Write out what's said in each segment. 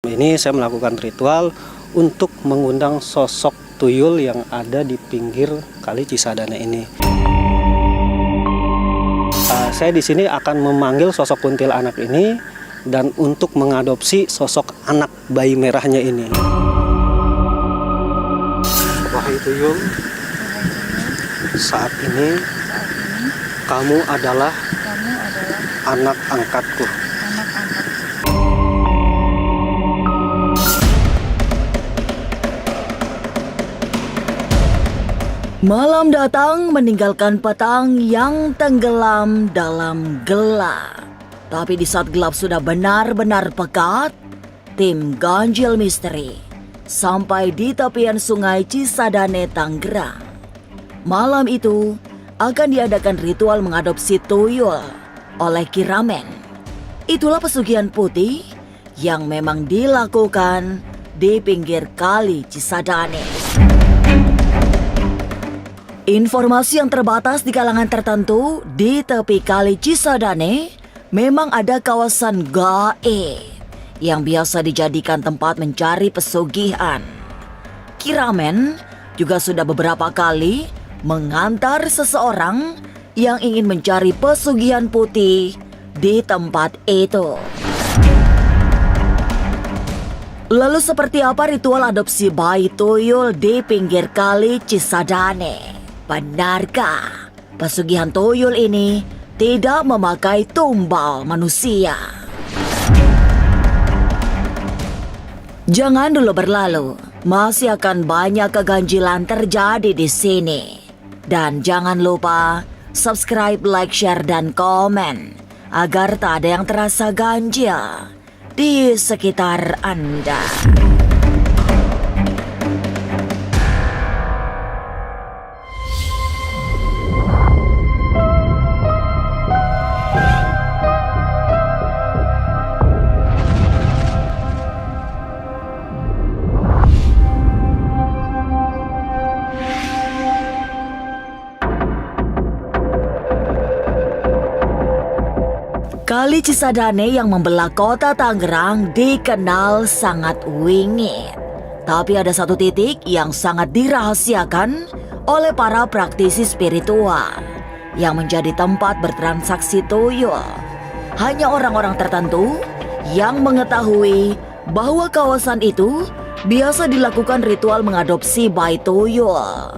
Ini saya melakukan ritual untuk mengundang sosok tuyul yang ada di pinggir Kali Cisadane ini. Saya di sini akan memanggil sosok kuntilanak ini dan untuk mengadopsi sosok anak bayi merahnya ini. Wahai tuyul, saat ini kamu adalah anak angkatku. Malam datang meninggalkan petang yang tenggelam dalam gelap. Tapi di saat gelap sudah benar-benar pekat, tim Ganjil Misteri sampai di tepian sungai Cisadane, Tangerang. Malam itu akan diadakan ritual mengadopsi tuyul oleh Kiramen. Itulah pesugihan putih yang memang dilakukan di pinggir Kali Cisadane. Informasi yang terbatas di kalangan tertentu, di tepi Kali Cisadane memang ada kawasan gaib yang biasa dijadikan tempat mencari pesugihan. Kiramen juga sudah beberapa kali mengantar seseorang yang ingin mencari pesugihan putih di tempat itu. Lalu seperti apa ritual adopsi bayi tuyul di pinggir Kali Cisadane? Benarkah pesugihan tuyul ini tidak memakai tumbal manusia? Jangan dulu berlalu, masih akan banyak keganjilan terjadi di sini. Dan jangan lupa subscribe, like, share, dan komen agar tak ada yang terasa ganjil di sekitar Anda. Kali Cisadane yang membelah kota Tangerang dikenal sangat wingit. Tapi ada satu titik yang sangat dirahasiakan oleh para praktisi spiritual yang menjadi tempat bertransaksi tuyul. Hanya orang-orang tertentu yang mengetahui bahwa kawasan itu biasa dilakukan ritual mengadopsi bayi tuyul.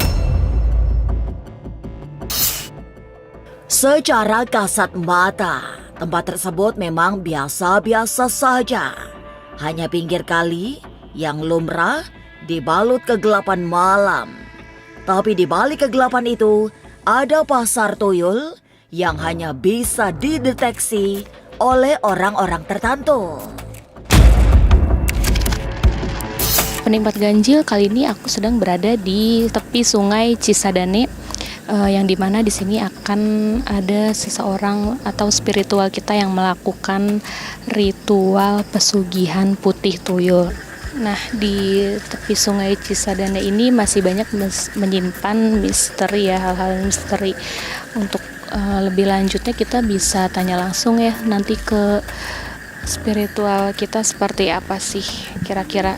Secara kasat mata, tempat tersebut memang biasa-biasa saja. Hanya pinggir kali yang lumrah dibalut kegelapan malam. Tapi di balik kegelapan itu ada pasar tuyul yang hanya bisa dideteksi oleh orang-orang tertentu. Penikmat ganjil, kali ini aku sedang berada di tepi sungai Cisadane, yang dimana di sini akan ada seseorang atau spiritual kita yang melakukan ritual pesugihan putih tuyul. Nah, di tepi sungai Cisadane ini masih banyak menyimpan misteri ya, hal-hal misteri. Untuk lebih lanjutnya kita bisa tanya langsung ya nanti ke spiritual kita seperti apa sih kira-kira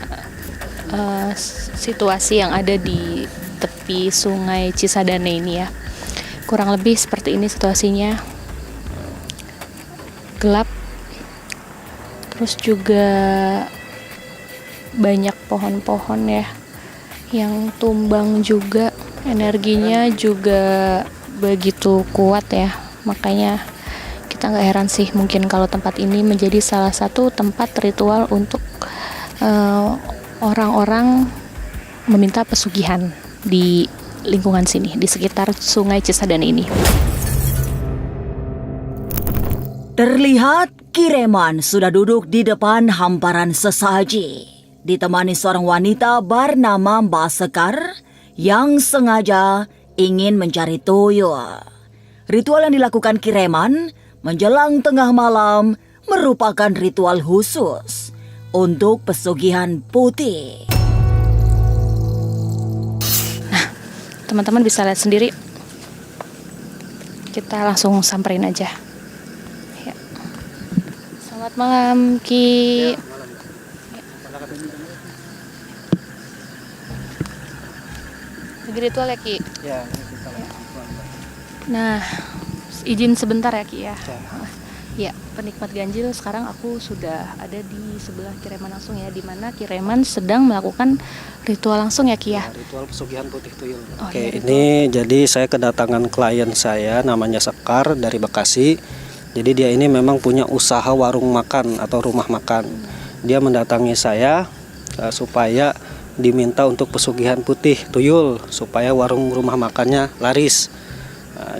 situasi yang ada di tepi sungai Cisadane ini ya. Kurang lebih seperti ini situasinya. Gelap. Terus juga banyak pohon-pohon ya yang tumbang juga. Energinya juga begitu kuat ya. Makanya kita gak heran sih mungkin kalau tempat ini menjadi salah satu tempat ritual untuk orang-orang meminta pesugihan di lingkungan sini, di sekitar sungai Cisadane ini. Terlihat Kireman sudah duduk di depan hamparan sesaji, ditemani seorang wanita bernama Mbak Sekar yang sengaja ingin mencari tuyul. Ritual yang dilakukan Kireman menjelang tengah malam merupakan ritual khusus untuk pesugihan putih. Teman-teman bisa lihat sendiri. Kita langsung samperin aja. Ya. Selamat malam, Ki. Ya, malam. Lagi ritual ya Ki? Ya, ini kita lakukan. Nah, izin sebentar ya Ki ya. Ya. Ya, penikmat ganjil, sekarang aku sudah ada di sebelah Kireman langsung ya, di mana Kireman sedang melakukan ritual langsung ya Ki ya. Ritual pesugihan putih tuyul. Oh, Oke, iya, ini jadi saya kedatangan klien saya namanya Sekar dari Bekasi. Jadi dia ini memang punya usaha warung makan atau rumah makan. Dia mendatangi saya supaya diminta untuk pesugihan putih tuyul supaya warung rumah makannya laris.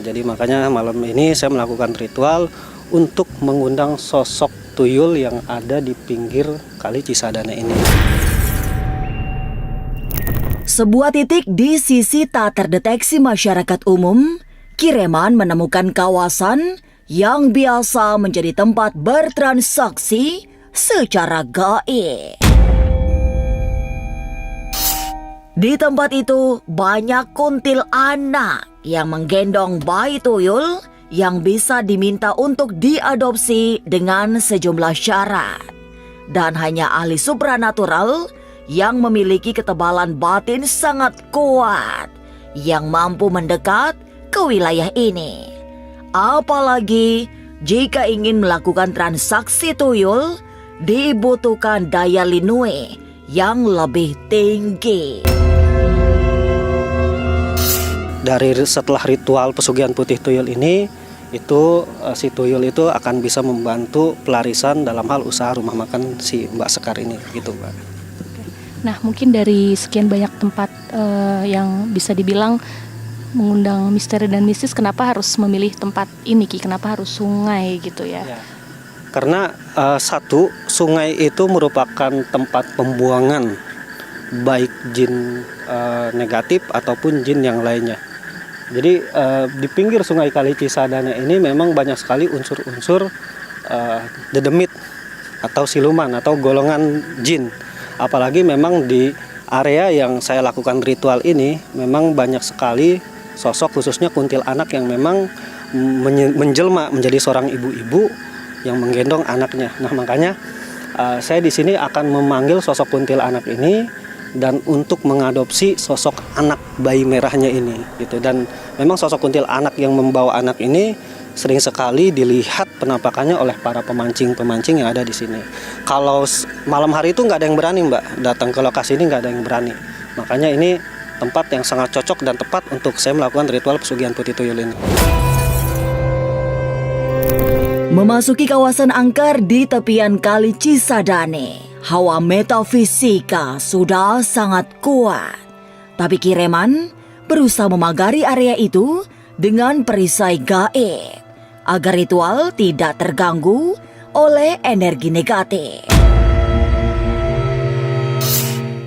Jadi makanya malam ini saya melakukan ritual untuk mengundang sosok tuyul yang ada di pinggir Kali Cisadane ini. Sebuah titik di sisi tak terdeteksi masyarakat umum, Kireman menemukan kawasan yang biasa menjadi tempat bertransaksi secara gaib. Di tempat itu banyak kuntilanak yang menggendong bayi tuyul yang bisa diminta untuk diadopsi dengan sejumlah syarat. Dan hanya ahli supranatural yang memiliki ketebalan batin sangat kuat yang mampu mendekat ke wilayah ini. Apalagi jika ingin melakukan transaksi tuyul, dibutuhkan daya linui yang lebih tinggi. Dari setelah ritual pesugihan putih tuyul ini, itu si tuyul itu akan bisa membantu pelarisan dalam hal usaha rumah makan si Mbak Sekar ini, gitu Mbak. Nah, mungkin dari sekian banyak tempat yang bisa dibilang mengundang misteri dan mistis, kenapa harus memilih tempat ini Ki? Kenapa harus sungai gitu ya? Karena satu, sungai itu merupakan tempat pembuangan baik jin negatif ataupun jin yang lainnya. Jadi di pinggir Sungai Kali Cisadane ini memang banyak sekali unsur-unsur dedemit atau siluman atau golongan jin. Apalagi memang di area yang saya lakukan ritual ini memang banyak sekali sosok, khususnya kuntilanak yang memang menjelma menjadi seorang ibu-ibu yang menggendong anaknya. Nah, makanya saya di sini akan memanggil sosok kuntilanak ini dan untuk mengadopsi sosok anak bayi merahnya ini gitu. Dan memang sosok kuntilanak yang membawa anak ini sering sekali dilihat penampakannya oleh para pemancing-pemancing yang ada di sini. Kalau malam hari itu nggak ada yang berani Mbak datang ke lokasi ini, nggak ada yang berani. Makanya ini tempat yang sangat cocok dan tepat untuk saya melakukan ritual pesugihan putih tuyul ini. Memasuki kawasan angker di tepian Kali Cisadane, hawa metafisika sudah sangat kuat. Tapi Kireman berusaha memagari area itu dengan perisai gaib agar ritual tidak terganggu oleh energi negatif.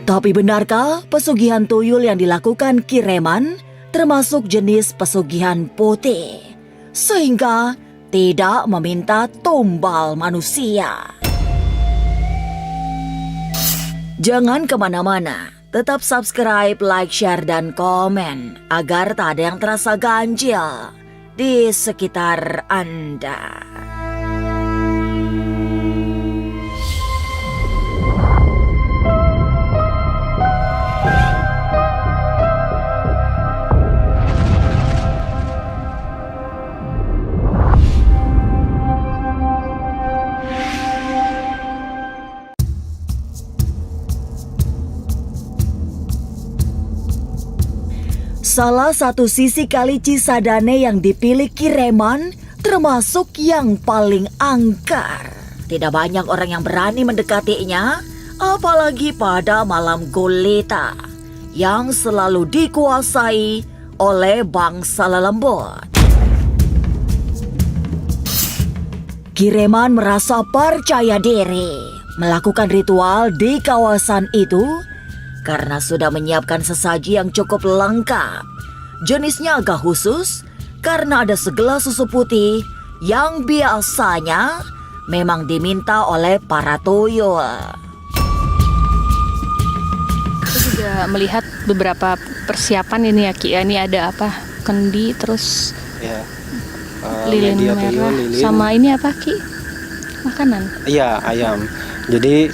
Tapi benarkah pesugihan tuyul yang dilakukan Kireman termasuk jenis pesugihan putih sehingga tidak meminta tumbal manusia? Jangan kemana-mana, tetap subscribe, like, share, dan komen agar tak ada yang terasa ganjil di sekitar Anda. Salah satu sisi Kali Cisadane yang dipilih Kireman termasuk yang paling angker. Tidak banyak orang yang berani mendekatinya, apalagi pada malam gulita yang selalu dikuasai oleh bangsa lelembut. Kireman merasa percaya diri melakukan ritual di kawasan itu karena sudah menyiapkan sesaji yang cukup lengkap. Jenisnya agak khusus karena ada segelas susu putih yang biasanya memang diminta oleh para tuyul. Aku juga melihat beberapa persiapan ini ya Ki. Ini ada apa? Kendi, terus Ya. lilin Media merah, tuyul, lilin. sama ini apa Ki? Makanan. Iya, ayam. Jadi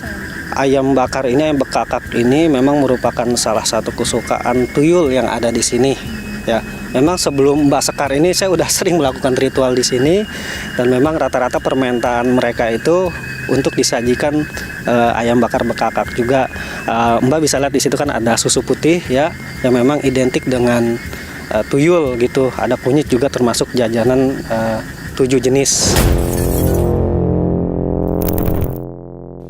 ayam bakar ini, ayam bekakak ini memang merupakan salah satu kesukaan tuyul yang ada di sini. Ya, memang sebelum Mbak Sekar ini saya udah sering melakukan ritual di sini, dan memang rata-rata permintaan mereka itu untuk disajikan ayam bakar bekakak juga. Mbak bisa lihat di situ kan ada susu putih ya, yang memang identik dengan tuyul gitu. Ada kunyit juga, termasuk jajanan 7 jenis.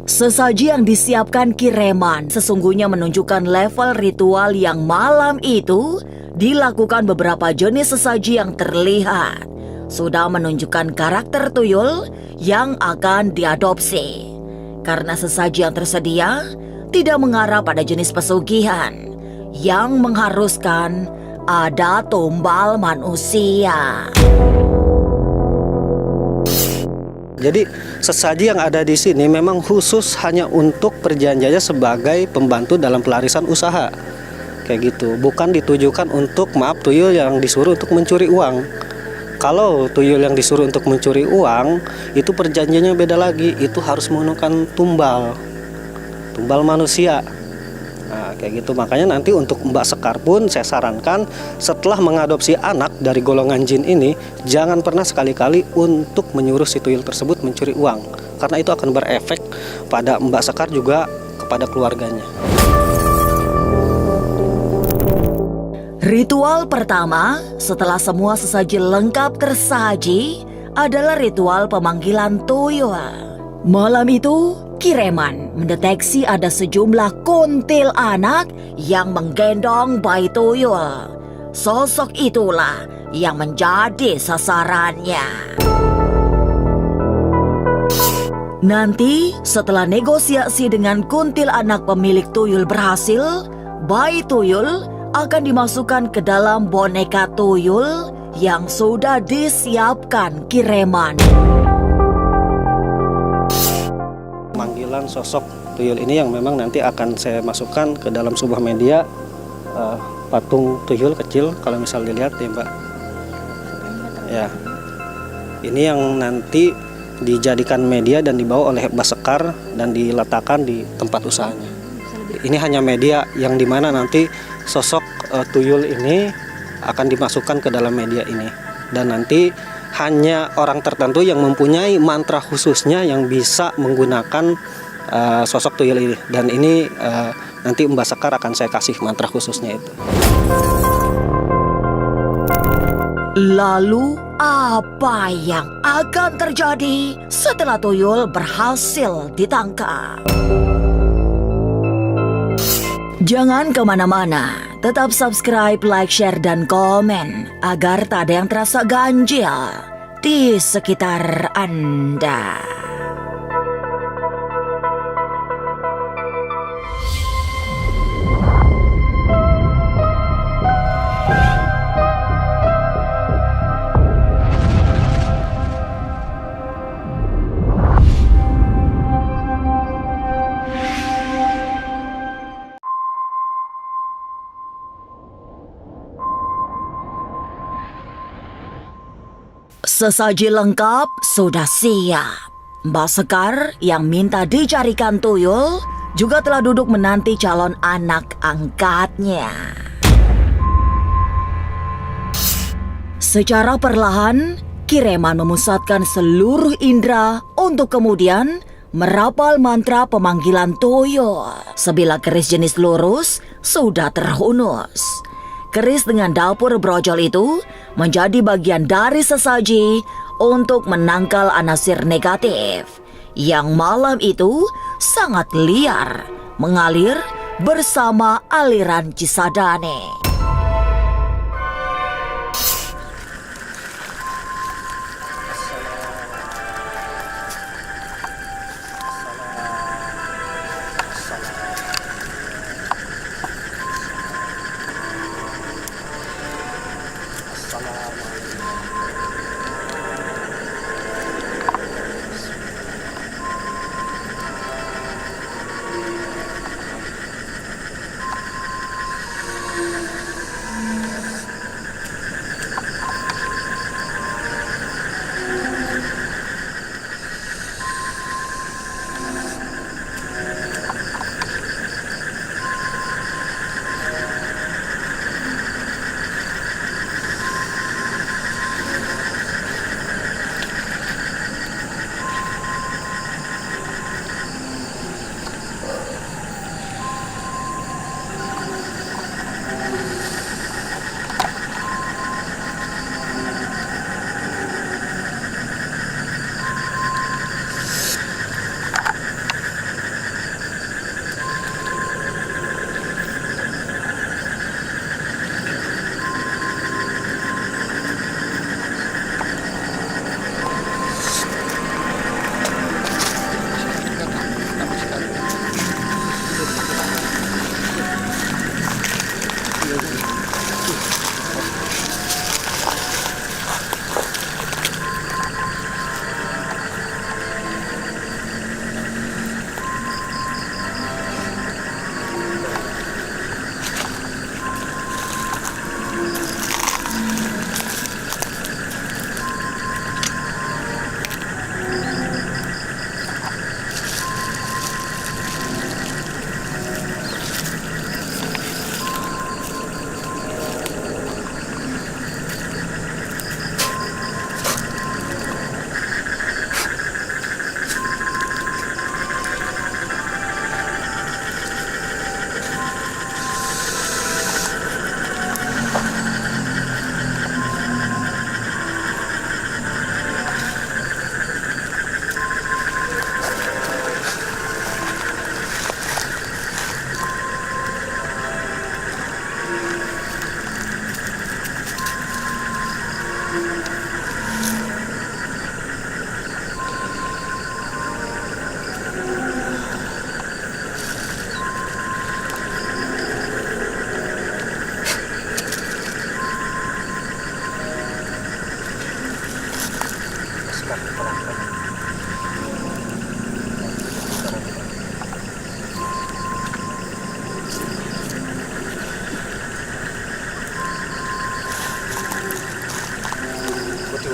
Sesaji yang disiapkan Kireman sesungguhnya menunjukkan level ritual yang malam itu dilakukan. Beberapa jenis sesaji yang terlihat sudah menunjukkan karakter tuyul yang akan diadopsi. Karena sesaji yang tersedia tidak mengarah pada jenis pesugihan yang mengharuskan ada tumbal manusia. Jadi sesaji yang ada di sini memang khusus hanya untuk perjanjiannya sebagai pembantu dalam pelarisan usaha. Kayak gitu, bukan ditujukan untuk tuyul yang disuruh untuk mencuri uang. Kalau tuyul yang disuruh untuk mencuri uang, itu perjanjiannya beda lagi, itu harus menggunakan tumbal manusia. Nah, kayak gitu. Makanya nanti untuk Mbak Sekar pun saya sarankan setelah mengadopsi anak dari golongan jin ini, jangan pernah sekali-kali untuk menyuruh si tuyul tersebut mencuri uang, karena itu akan berefek pada Mbak Sekar juga kepada keluarganya. Ritual pertama setelah semua sesaji lengkap tersaji adalah ritual pemanggilan tuyul. Malam itu, Kireman mendeteksi ada sejumlah kuntil anak yang menggendong bayi tuyul. Sosok itulah yang menjadi sasarannya. Nanti, setelah negosiasi dengan kuntil anak pemilik tuyul berhasil, bayi tuyul akan dimasukkan ke dalam boneka tuyul yang sudah disiapkan Kireman. Panggilan sosok tuyul ini yang memang nanti akan saya masukkan ke dalam sebuah media, patung tuyul kecil kalau misal dilihat ya Mbak. Ya, ini yang nanti dijadikan media dan dibawa oleh Mbak Sekar dan diletakkan di tempat usahanya. Ini hanya media yang dimana nanti sosok tuyul ini akan dimasukkan ke dalam media ini, dan nanti hanya orang tertentu yang mempunyai mantra khususnya yang bisa menggunakan sosok tuyul ini, dan ini nanti Mbak Sekar akan saya kasih mantra khususnya itu. Lalu apa yang akan terjadi setelah tuyul berhasil ditangkap? Jangan kemana-mana, tetap subscribe, like, share, dan komen agar tak ada yang terasa ganjil di sekitar Anda. Sesaji lengkap sudah siap. Mbak Sekar yang minta dicarikan tuyul juga telah duduk menanti calon anak angkatnya. Secara perlahan, Kireman memusatkan seluruh indera untuk kemudian merapal mantra pemanggilan tuyul. Sebilah keris jenis lurus sudah terhunus. Keris dengan dapur brojol itu menjadi bagian dari sesaji untuk menangkal anasir negatif yang malam itu sangat liar mengalir bersama aliran Cisadane.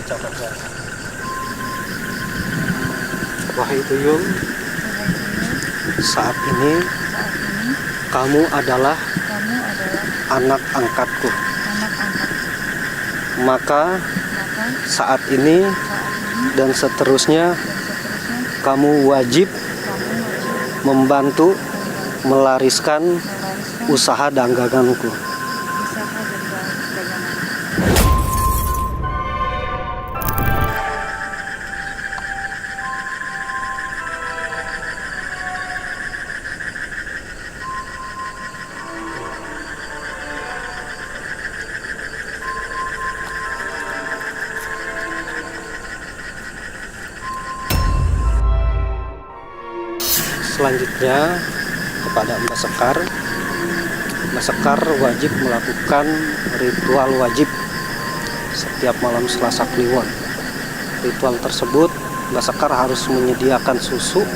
catat ya. Wahai tuyul, saat ini kamu adalah anak angkatku. Maka saat ini dan seterusnya kamu wajib membantu melariskan usaha daganganku. Selanjutnya kepada Mbak Sekar. Mbak Sekar wajib melakukan ritual wajib setiap malam Selasa Kliwon. Ritual tersebut Mbak Sekar harus menyediakan susu,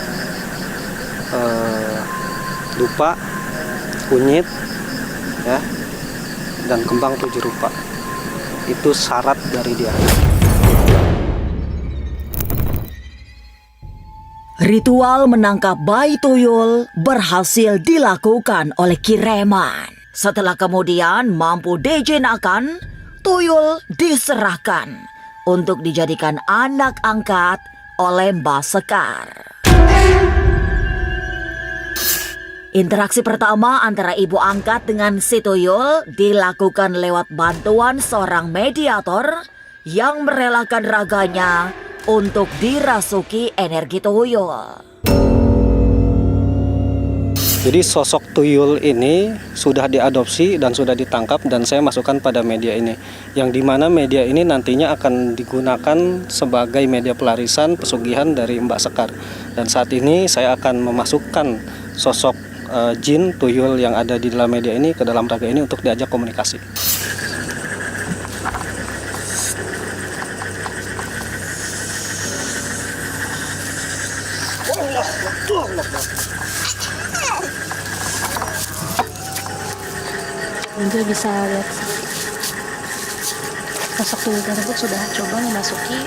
dupa, kunyit, ya, dan kembang 7 rupa. Itu syarat dari dia. Ritual menangkap bayi tuyul berhasil dilakukan oleh Kireman. Setelah kemudian mampu dijinakkan, tuyul diserahkan untuk dijadikan anak angkat oleh Mbak Sekar. Interaksi pertama antara ibu angkat dengan si tuyul dilakukan lewat bantuan seorang mediator yang merelakan raganya untuk dirasuki energi tuyul. Jadi sosok tuyul ini sudah diadopsi dan sudah ditangkap dan saya masukkan pada media ini. Yang dimana media ini nantinya akan digunakan sebagai media pelarisan pesugihan dari Mbak Sekar. Dan saat ini saya akan memasukkan sosok jin tuyul yang ada di dalam media ini ke dalam raga ini untuk diajak komunikasi. Anda bisa lihat sosok tuyul tersebut sudah coba memasuki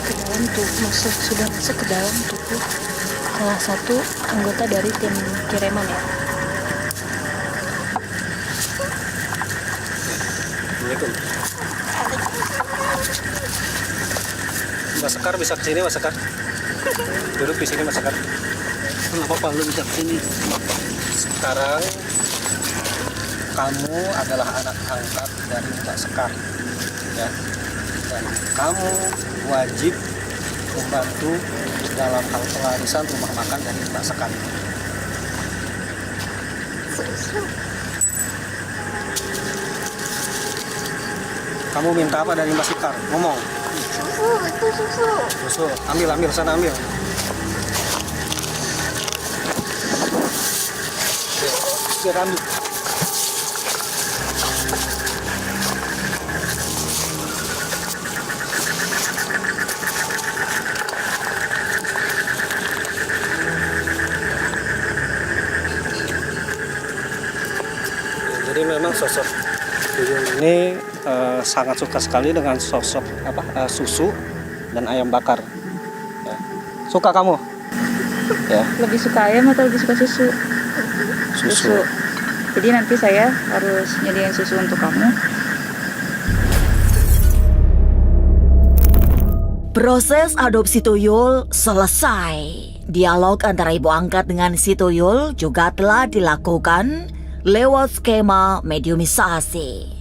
ke dalam tubuh, sudah masuk ke dalam tubuh salah satu anggota dari tim Kireman ya. Assalamualaikum. Mbak Sekar bisa ke sini, Mbak Sekar. Duduk di sini, Mbak Sekar. Kenapa lu bisa ke sini? Sekarang kamu adalah anak angkat dari Mbak Sekar, ya. Dan kamu wajib membantu dalam hal pelarisan rumah makan dari Mbak Sekar. Kamu minta apa dari Mbak Sekar? Ngomong. Susu. Ambil sana ambil. Biar ambil. Jadi memang sosok tuyul ini sangat suka sekali dengan sosok susu dan ayam bakar. Ya. Suka kamu? Ya. Lebih suka ayam atau lebih suka susu? Susu. Jadi nanti saya harus nyediain susu untuk kamu. Proses adopsi tuyul selesai. Dialog antara ibu angkat dengan si tuyul juga telah dilakukan lewat skema mediumisasi.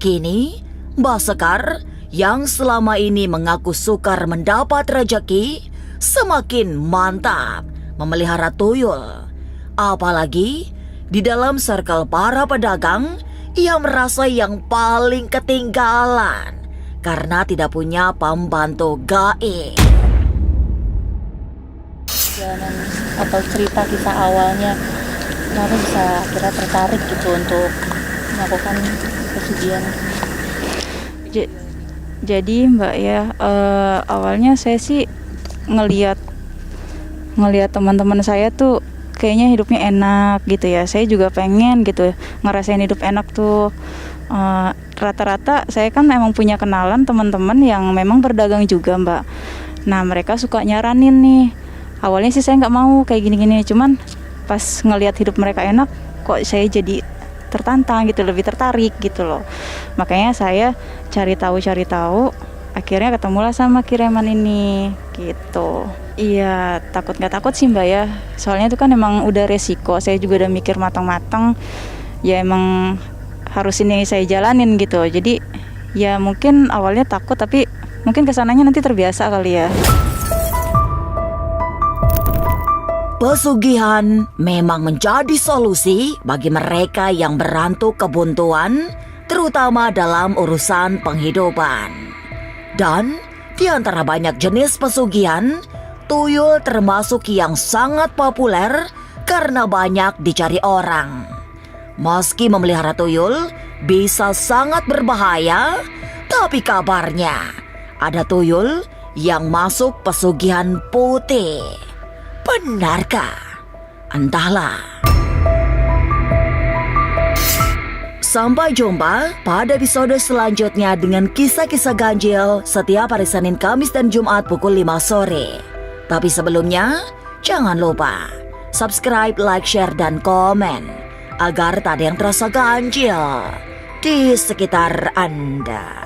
Kini, Mbak Sekar yang selama ini mengaku sukar mendapat rezeki semakin mantap memelihara tuyul. Apalagi di dalam circle para pedagang, ia merasa yang paling ketinggalan karena tidak punya pembantu gaib. Perjalanan atau cerita kisah awalnya kenapa bisa akhirnya tertarik gitu untuk melakukan pesugihan? Jadi Mbak ya, awalnya saya sih ngelihat teman-teman saya tuh kayaknya hidupnya enak gitu ya. Saya juga pengen gitu ngerasain hidup enak tuh. Rata-rata saya kan emang punya kenalan teman-teman yang memang berdagang juga, Mbak. Nah, mereka suka nyaranin nih. Awalnya sih saya nggak mau kayak gini-gini, cuman pas ngelihat hidup mereka enak, kok saya jadi tertantang gitu, lebih tertarik gitu loh. Makanya saya cari tahu, akhirnya ketemulah sama kiriman ini gitu. Iya, takut nggak takut sih Mbak ya. Soalnya itu kan emang udah resiko. Saya juga udah mikir matang-matang. Ya emang harus ini saya jalanin gitu. Jadi ya mungkin awalnya takut, tapi mungkin kesananya nanti terbiasa kali ya. Pesugihan memang menjadi solusi bagi mereka yang berantuk kebuntuan, terutama dalam urusan penghidupan. Dan di antara banyak jenis pesugihan, tuyul termasuk yang sangat populer karena banyak dicari orang. Meski memelihara tuyul bisa sangat berbahaya, tapi kabarnya ada tuyul yang masuk pesugihan putih. Benarkah? Entahlah. Sampai jumpa pada episode selanjutnya dengan kisah-kisah ganjil setiap hari Senin, Kamis, dan Jumat pukul 5 sore. Tapi sebelumnya, jangan lupa subscribe, like, share, dan komen agar tak ada yang terasa ganjil di sekitar Anda.